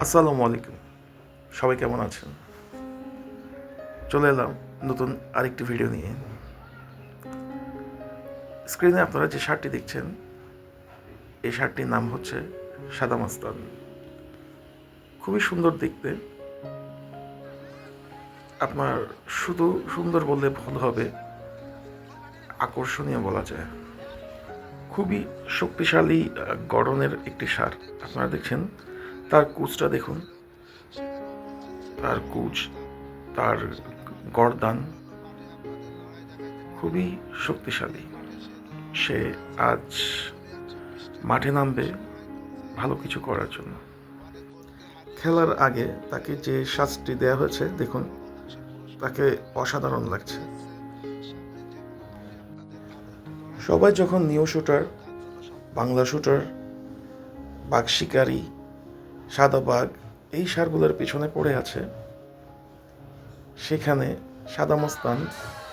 আসসালামু আলাইকুম। সবাই কেমন আছেন? চলে এলাম নতুন আরেকটি ভিডিও নিয়ে। স্ক্রিনে আপনারা যে শার্টটি দেখছেন, এই শার্টটির নাম হচ্ছে সাদা মাস্তান। খুবই সুন্দর দেখতে। আপনার শুধু সুন্দর বললে ভুল হবে, আকর্ষণীয় বলা যায়। খুবই শক্তিশালী গড়নের একটি শার্ট। আপনারা দেখছেন তার কুচটা দেখুন, তার কুচ, তার গর্দান খুবই শক্তিশালী। সে আজ মাঠে নামবে ভালো কিছু করার জন্য। খেলার আগে তাকে যে সাজটি দেওয়া হয়েছে দেখুন, তাকে অসাধারণ লাগছে। সবাই যখন নিউ শুটার, বাংলা শুটার, বাঘ শিকারী, সাদা বাঘ এই সারগুলোর পিছনে পড়ে আছে, সেখানে সাদা মস্তান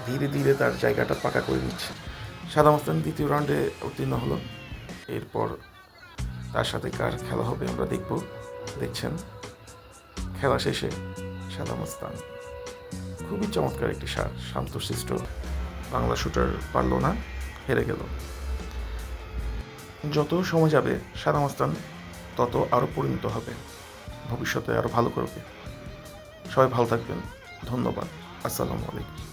ধীরে ধীরে তার জায়গাটা পাকা করে নিচ্ছে। সাদা মস্তান দ্বিতীয় রাউন্ডে উত্তীর্ণ হলো। এরপর তার সাথে কার খেলা হবে আমরা দেখছেন খেলা শেষে সাদা মস্তান খুবই চমৎকার একটি শান্তশিষ্ট বাংলা শুটার পারল না, হেরে গেল। যত সময় যাবে সাদা মস্তান তত আরও পরিণত হবে, ভবিষ্যতে আরও ভালো করবে। সবাই ভালো থাকবেন। ধন্যবাদ। আসসালামু আলাইকুম।